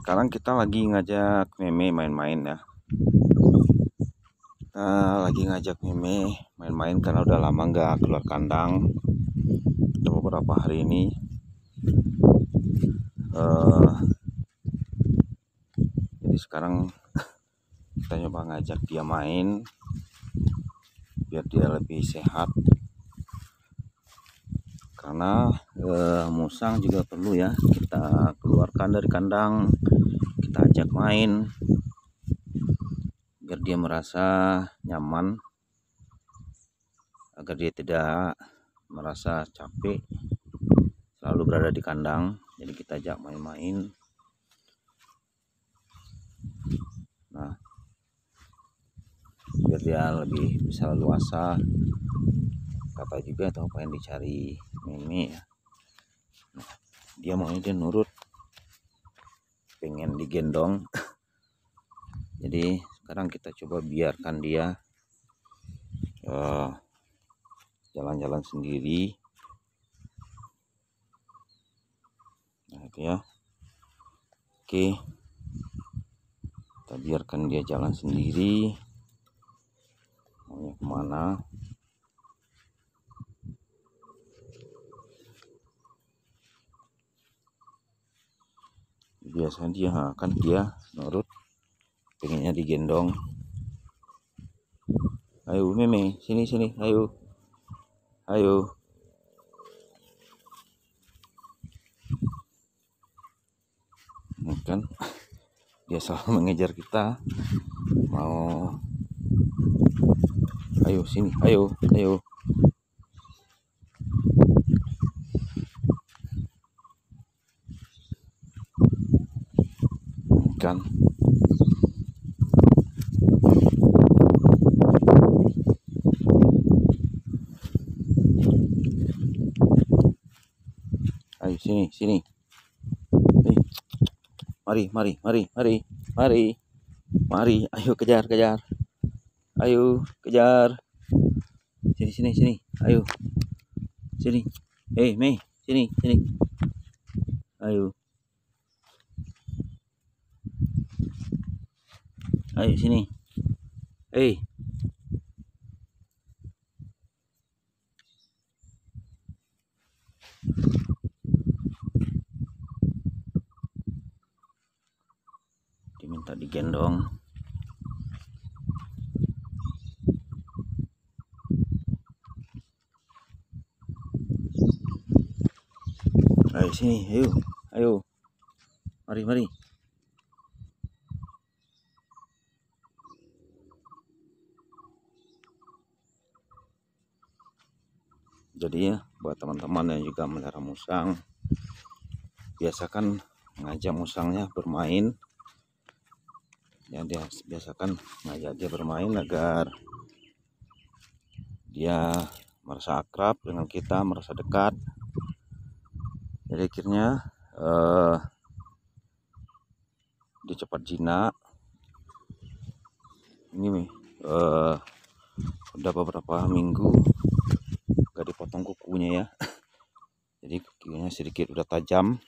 Sekarang kita lagi ngajak Meme main-main ya. Lagi ngajak Meme main-main karena udah lama nggak keluar kandang. Udah beberapa hari ini. Jadi sekarang kita nyoba ngajak dia main biar dia lebih sehat. Karena musang juga perlu ya kita keluarkan dari kandang, kita ajak main biar dia merasa nyaman, agar dia tidak merasa capek selalu berada di kandang. Jadi kita ajak main-main. Nah, biar dia lebih bisa leluasa. Kata juga tahu apa yang dicari Meme ya. Nah, dia maunya dia nurut, pengen digendong. Jadi sekarang kita coba biarkan dia jalan-jalan sendiri. Nah itu ya. Oke, kita biarkan dia jalan sendiri. Maunya kemana? Biasanya dia akan nurut, pengennya digendong. Ayo Meme, sini, ayo, kan dia selalu mengejar kita, mau ayo sini, ayo kan. Ayo sini. Mari, ayo kejar. Ayo kejar. Sini. Ayo. Sini. Mei, sini. Ayo. Ayo sini. Diminta digendong. Ayo sini, ayo. Mari. Jadi ya, buat teman-teman yang juga melihara musang, biasakan ngajak musangnya bermain. Ya, dia biasakan ngajak dia bermain agar dia merasa akrab dengan kita, merasa dekat. Jadi akhirnya dia cepat jinak. Ini udah beberapa minggu gak dipotong kukunya ya. Jadi kukunya sedikit udah tajam.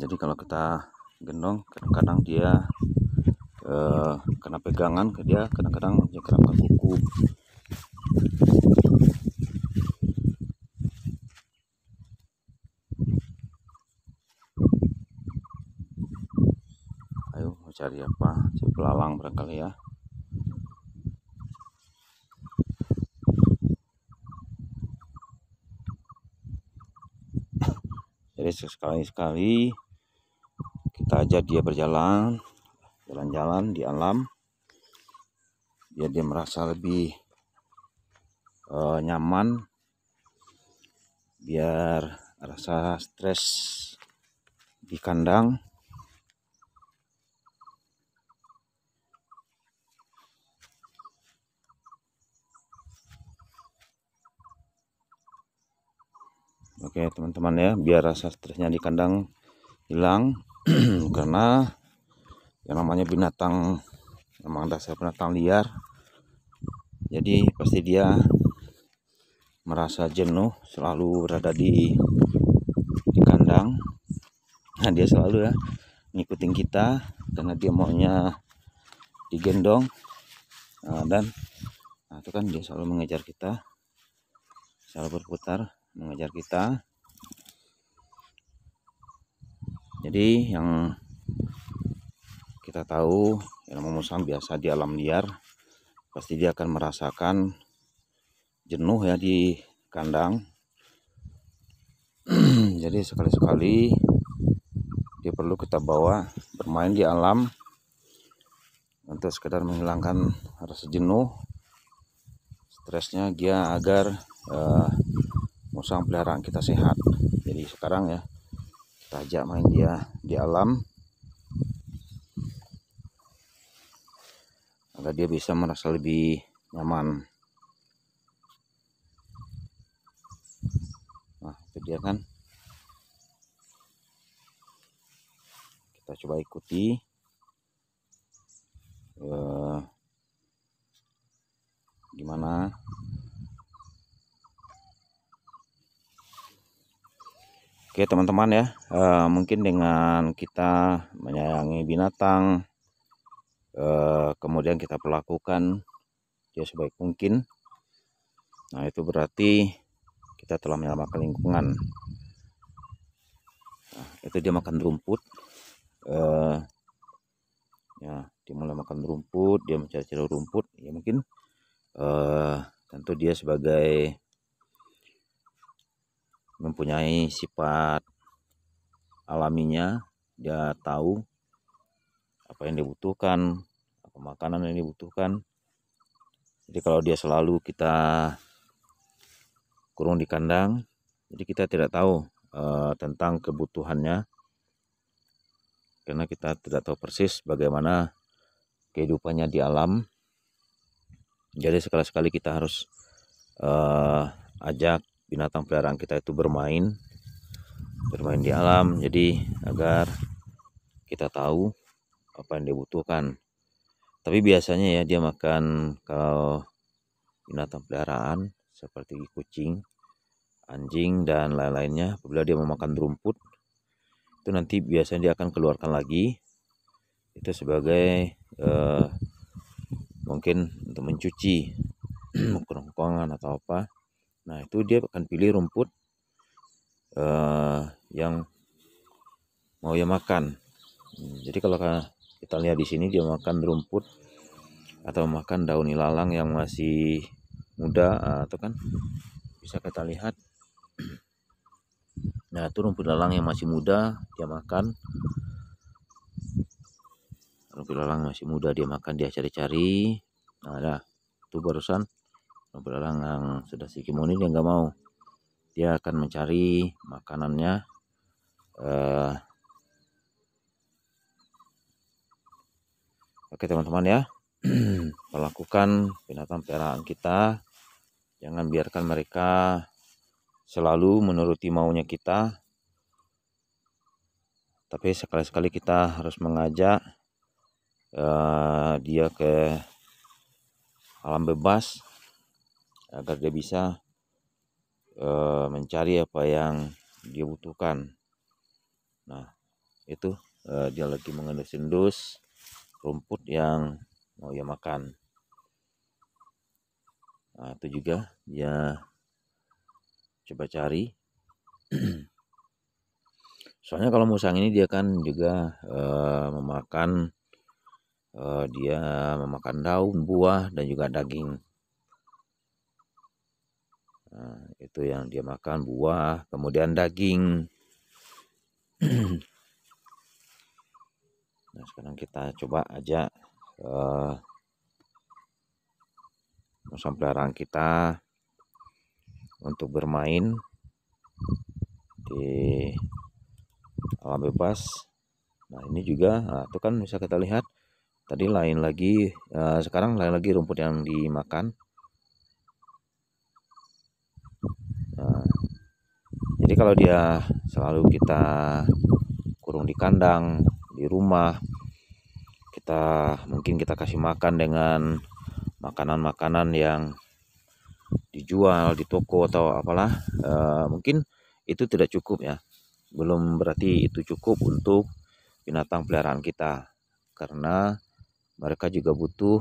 Jadi kalau kita gendong, kadang-kadang dia kena pegangan ke dia, kadang-kadang dia kerapkan kuku. Ayo mau cari apa? Cari belalang barangkali ya. Jadi sekali-sekali kita ajak dia jalan-jalan di alam, biar dia merasa lebih nyaman, biar rasa stres di kandang. Oke teman-teman ya, biar rasa stresnya di kandang hilang. Karena yang namanya binatang memang dasar binatang liar, jadi pasti dia merasa jenuh selalu berada di kandang. Nah, dia selalu ya ngikutin kita karena dia maunya digendong. Dan itu kan dia selalu mengejar kita, selalu berputar mengejar kita. Jadi yang kita tahu yang musang biasa di alam liar, pasti dia akan merasakan jenuh ya di kandang. Jadi sekali-sekali dia perlu kita bawa bermain di alam untuk sekedar menghilangkan rasa jenuh, stresnya dia, agar musang peliharaan kita sehat. Jadi sekarang ya kita ajak main dia di alam agar dia bisa merasa lebih nyaman. Nah, itu dia kan, kita coba ikuti gimana. Oke teman-teman ya, mungkin dengan kita menyayangi binatang, kemudian kita perlakukan dia sebaik mungkin, nah itu berarti kita telah menyelamatkan lingkungan. Nah, itu dia makan rumput, ya dia mulai makan rumput, dia mencari-cari rumput, ya mungkin tentu dia sebagai mempunyai sifat alaminya, dia tahu apa yang dibutuhkan, apa makanan yang dibutuhkan. Jadi kalau dia selalu kita kurung di kandang, jadi kita tidak tahu tentang kebutuhannya, karena kita tidak tahu persis bagaimana kehidupannya di alam. Jadi sekali-sekali kita harus ajak binatang peliharaan kita itu bermain di alam, jadi agar kita tahu apa yang dibutuhkan. Tapi biasanya ya dia makan, kalau binatang peliharaan seperti kucing, anjing dan lain-lainnya, apabila dia memakan rumput itu nanti biasanya dia akan keluarkan lagi itu sebagai mungkin untuk mencuci kerongkongan atau apa. Nah itu dia akan pilih rumput yang mau dia makan. Jadi kalau kita lihat di sini dia makan rumput atau makan daun ilalang yang masih muda, atau kan bisa kita lihat. Nah itu rumput ilalang yang masih muda dia makan, rumput ilalang masih muda dia makan, dia cari-cari. Nah itu barusan rumput ilalang yang sudah sikimoni dia nggak mau, dia akan mencari makanannya oke teman-teman ya. Melakukan binatang peliharaan kita, jangan biarkan mereka selalu menuruti maunya kita, tapi sekali-sekali kita harus mengajak dia ke alam bebas agar dia bisa mencari apa yang dia butuhkan. Nah itu dia lagi mengendus-endus rumput yang mau dia makan. Nah itu juga dia coba cari. Soalnya kalau musang ini dia kan juga memakan daun, buah dan juga daging. Nah, itu yang dia makan, buah kemudian daging. Nah sekarang kita coba ajak musang peliharaan kita untuk bermain di alam bebas. Nah ini juga, itu kan bisa kita lihat tadi lain lagi, sekarang lain lagi rumput yang dimakan. Nah, jadi kalau dia selalu kita kurung di kandang, di rumah, mungkin kita kasih makan dengan makanan-makanan yang dijual di toko atau apalah, mungkin itu tidak cukup ya. belum berarti itu cukup untuk binatang peliharaan kita, karena mereka juga butuh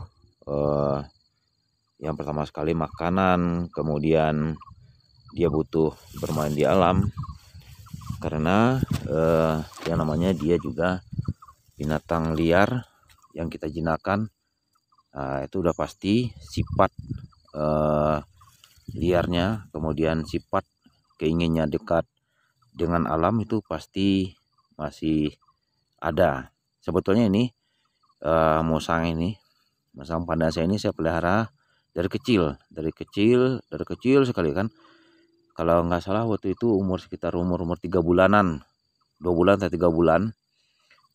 yang pertama sekali makanan, kemudian dia butuh bermain di alam, karena yang namanya dia juga binatang liar yang kita jinakkan. Itu udah pasti sifat liarnya, kemudian sifat keinginnya dekat dengan alam itu pasti masih ada. Sebetulnya ini musang pandansa ini saya pelihara dari kecil sekali kan. Kalau nggak salah waktu itu sekitar umur 3 bulanan, 2 bulan atau 3 bulan.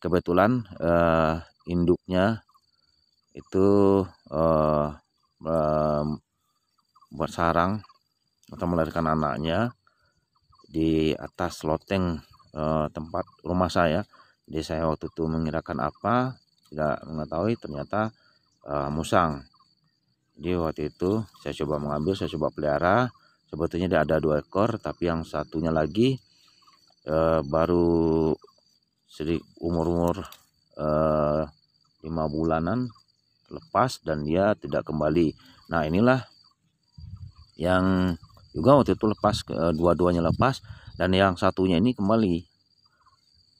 Kebetulan induknya itu buat sarang atau melahirkan anaknya di atas loteng tempat rumah saya. Jadi saya waktu itu mengirakan apa, tidak mengetahui, ternyata musang. Jadi waktu itu saya coba mengambil, saya coba pelihara. Sebetulnya dia ada 2 ekor, tapi yang satunya lagi baru umur 5 bulanan lepas dan dia tidak kembali. Nah inilah yang juga waktu itu lepas, dua-duanya lepas, dan yang satunya ini kembali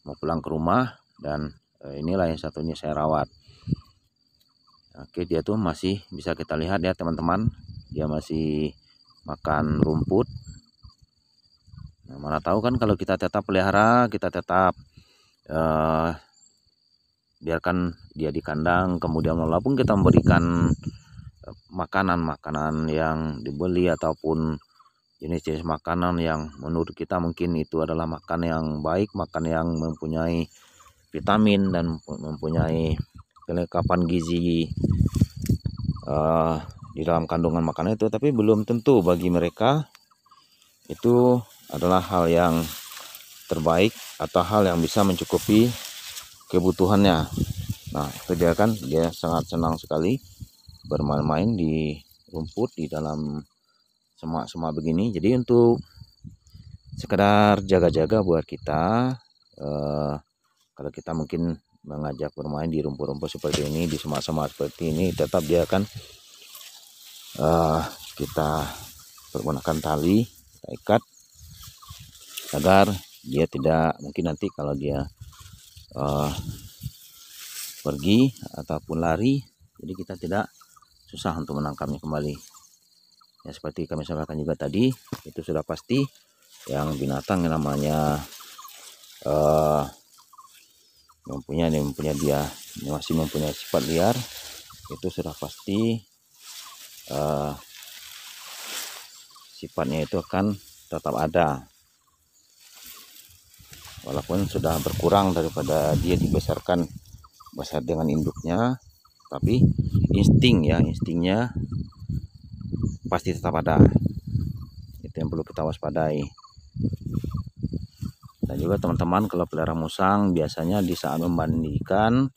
mau pulang ke rumah, dan inilah yang satunya saya rawat. Oke, dia tuh masih bisa kita lihat ya teman-teman, dia masih makan rumput. Nah, mana tahu kan kalau kita tetap pelihara, kita tetap biarkan dia di kandang, kemudian walaupun kita memberikan makanan yang dibeli ataupun jenis-jenis makanan yang menurut kita mungkin itu adalah makan yang baik, makan yang mempunyai vitamin dan mempunyai kelengkapan gizi di dalam kandungan makanan itu, tapi belum tentu bagi mereka itu adalah hal yang terbaik atau hal yang bisa mencukupi kebutuhannya. Nah itu dia kan, dia sangat senang sekali bermain-main di rumput di dalam semak-semak begini. Jadi untuk sekedar jaga-jaga buat kita, kalau kita mungkin mengajak bermain di rumput-rumput seperti ini, di semak-semak seperti ini, tetap dia akan kita menggunakan tali, kita ikat agar dia tidak, mungkin nanti kalau dia pergi ataupun lari, jadi kita tidak susah untuk menangkapnya kembali. Ya seperti kami sampaikan juga tadi, itu sudah pasti yang binatang yang namanya dia masih mempunyai sifat liar, itu sudah pasti sifatnya itu akan tetap ada, walaupun sudah berkurang daripada dia dibesarkan besar dengan induknya, tapi instingnya pasti tetap ada. Itu yang perlu kita waspadai. Dan juga teman-teman, kalau pelihara musang biasanya di saat memandikan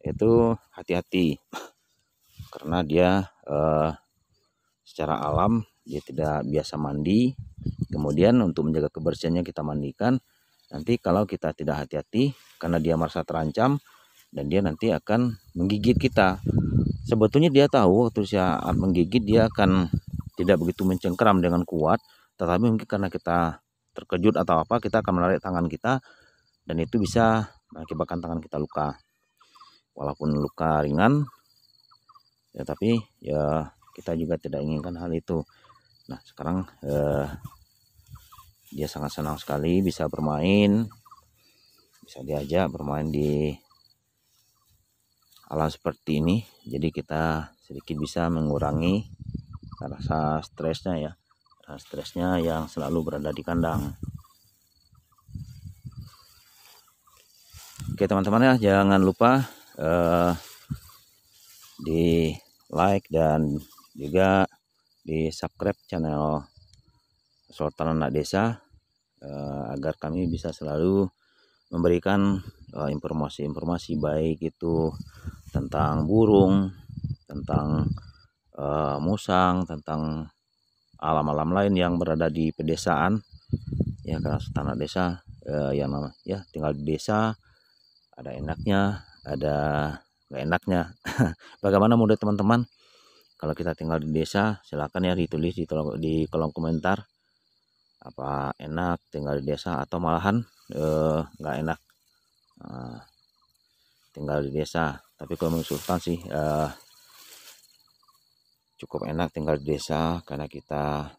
itu hati-hati, karena dia secara alam dia tidak biasa mandi. Kemudian untuk menjaga kebersihannya kita mandikan. Nanti kalau kita tidak hati-hati, karena dia merasa terancam dan dia nanti akan menggigit kita. Sebetulnya dia tahu waktu saat menggigit dia akan tidak begitu mencengkeram dengan kuat, tetapi mungkin karena kita terkejut atau apa, kita akan menarik tangan kita dan itu bisa mengakibatkan tangan kita luka. Walaupun luka ringan, ya tapi ya kita juga tidak inginkan hal itu. Nah sekarang dia sangat senang sekali bisa bermain, bisa diajak bermain di alam seperti ini. Jadi kita sedikit bisa mengurangi rasa stresnya yang selalu berada di kandang. Oke teman-teman ya, jangan lupa di like dan juga di subscribe channel Sultan Anak Desa, agar kami bisa selalu memberikan informasi-informasi baik itu tentang burung, tentang musang, tentang alam-alam lain yang berada di pedesaan. Ya, karena Sultan Anak Desa yang namanya ya tinggal di desa, ada enaknya, ada nggak enaknya. Bagaimana menurut teman-teman? Kalau kita tinggal di desa, silakan ya ditulis di kolom komentar apa enak tinggal di desa atau malahan nggak enak tinggal di desa. Tapi kalau menurut Sultan sih cukup enak tinggal di desa karena kita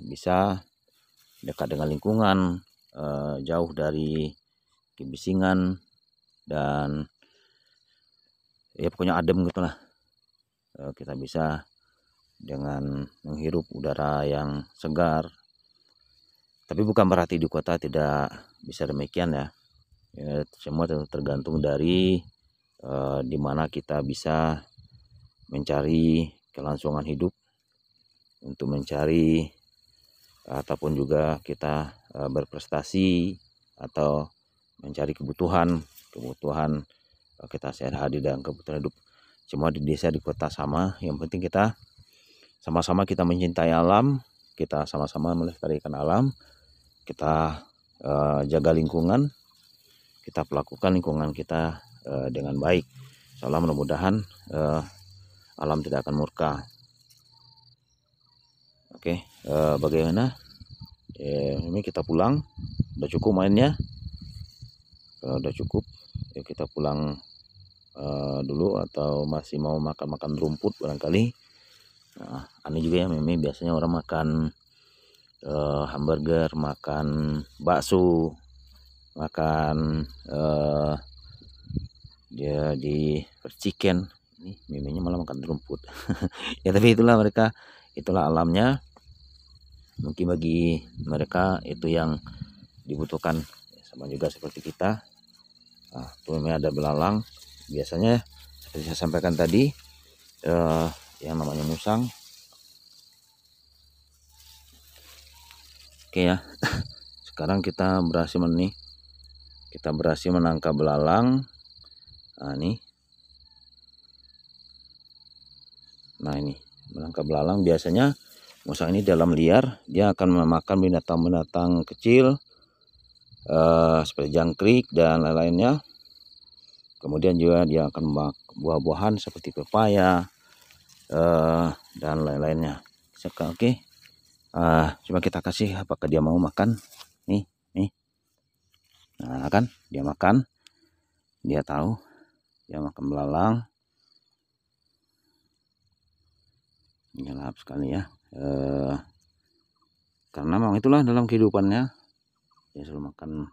bisa dekat dengan lingkungan, jauh dari kebisingan dan ya pokoknya adem gitu lah. Kita bisa dengan menghirup udara yang segar. Tapi bukan berarti di kota tidak bisa demikian ya. Semua tergantung dari di mana kita bisa mencari kelangsungan hidup, untuk mencari ataupun juga kita berprestasi atau mencari kebutuhan kita sehari-hari dan kebutuhan hidup. Semua di desa di kota sama, yang penting kita sama-sama kita mencintai alam, kita sama-sama melestarikan alam, kita jaga lingkungan, kita perlakukan lingkungan kita dengan baik. Insyaallah mudah-mudahan alam tidak akan murka. Oke, bagaimana? Ini kita pulang, udah cukup mainnya. Kalau udah cukup, ya kita pulang dulu atau masih mau makan-makan rumput barangkali. Nah, aneh juga ya Mimi, biasanya orang makan hamburger, makan bakso, makan dia di chicken. Ini Miminya malah makan rumput. Ya tapi itulah mereka, itulah alamnya. Mungkin bagi mereka itu yang dibutuhkan, sama juga seperti kita. Nah, tuh Mimi ada belalang. Biasanya seperti saya sampaikan tadi, yang namanya musang. Oke ya. Sekarang kita berhasil menangkap belalang. Nah ini menangkap belalang. Biasanya musang ini dalam liar, dia akan memakan binatang-binatang kecil seperti jangkrik dan lain-lainnya. Kemudian juga dia akan buah-buahan seperti pepaya dan lain-lainnya. Oke, coba kita kasih apakah dia mau makan. Nih. Nah kan dia makan, dia tahu dia makan belalang. Ini lahap sekali ya, karena memang itulah dalam kehidupannya, dia selalu makan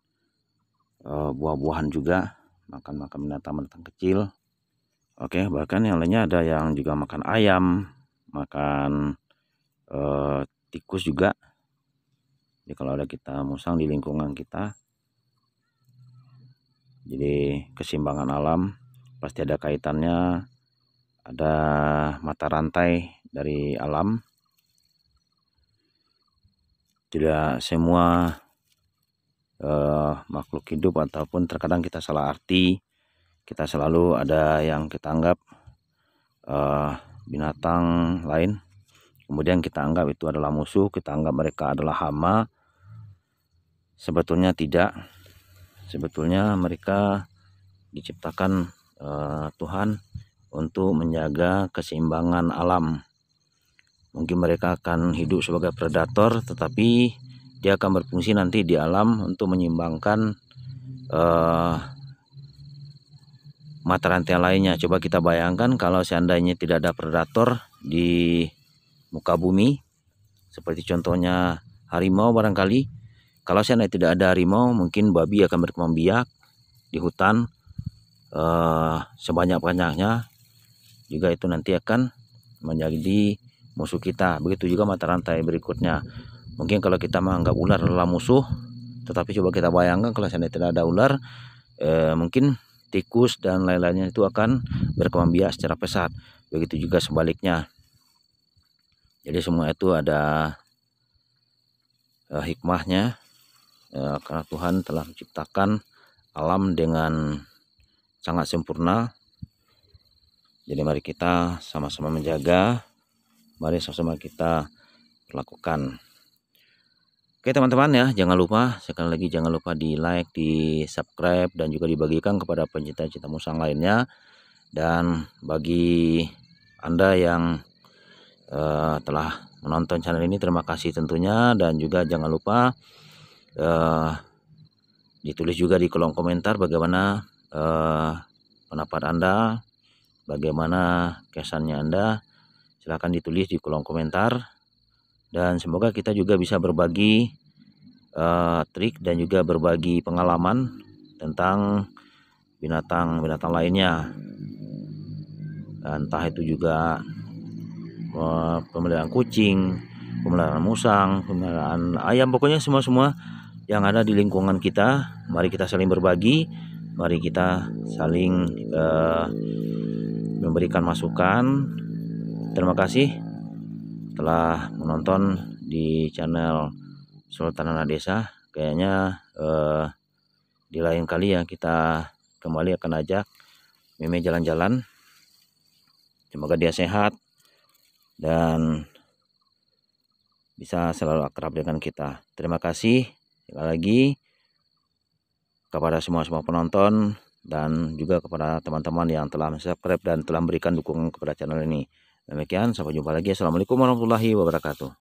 buah-buahan juga, makan binatang-binatang kecil. Oke, bahkan yang lainnya ada yang juga makan ayam, makan tikus juga. Jadi kalau ada kita musang di lingkungan kita, jadi keseimbangan alam pasti ada kaitannya, ada mata rantai dari alam. Tidak semua makhluk hidup, ataupun terkadang kita salah arti, kita selalu ada yang kita anggap binatang lain, kemudian kita anggap itu adalah musuh, kita anggap mereka adalah hama. Sebetulnya tidak, sebetulnya mereka diciptakan Tuhan untuk menjaga keseimbangan alam. Mungkin mereka akan hidup sebagai predator, tetapi dia akan berfungsi nanti di alam untuk menyeimbangkan mata rantai lainnya. Coba kita bayangkan kalau seandainya tidak ada predator di muka bumi, seperti contohnya harimau barangkali. Kalau seandainya tidak ada harimau, mungkin babi akan berkembang biak di hutan sebanyak-banyaknya. Juga itu nanti akan menjadi musuh kita. Begitu juga mata rantai berikutnya. Mungkin kalau kita menganggap ular adalah musuh, tetapi coba kita bayangkan kalau seandainya tidak ada ular, mungkin tikus dan lain-lainnya itu akan berkembang biak secara pesat. Begitu juga sebaliknya. Jadi semua itu ada hikmahnya, karena Tuhan telah menciptakan alam dengan sangat sempurna. Jadi mari kita sama-sama menjaga, mari sama-sama kita lakukan. Oke teman-teman ya, jangan lupa sekali lagi jangan lupa di like, di subscribe dan juga dibagikan kepada pencinta-cinta musang lainnya. Dan bagi Anda yang telah menonton channel ini, terima kasih tentunya. Dan juga jangan lupa ditulis juga di kolom komentar bagaimana pendapat Anda, bagaimana kesannya Anda. Silahkan ditulis di kolom komentar. Dan semoga kita juga bisa berbagi trik dan juga berbagi pengalaman tentang binatang-binatang lainnya. Entah itu juga pemeliharaan kucing, pemeliharaan musang, pemeliharaan ayam, pokoknya semua yang ada di lingkungan kita. Mari kita saling berbagi, mari kita saling memberikan masukan. Terima kasih telah menonton di channel Sultan Anak Desa. Kayaknya di lain kali ya kita kembali akan ajak Meme jalan-jalan. Semoga dia sehat dan bisa selalu akrab dengan kita. Terima kasih sekali lagi kepada semua penonton dan juga kepada teman-teman yang telah subscribe dan telah memberikan dukungan kepada channel ini. Demikian, sampai jumpa lagi. Assalamualaikum warahmatullahi wabarakatuh.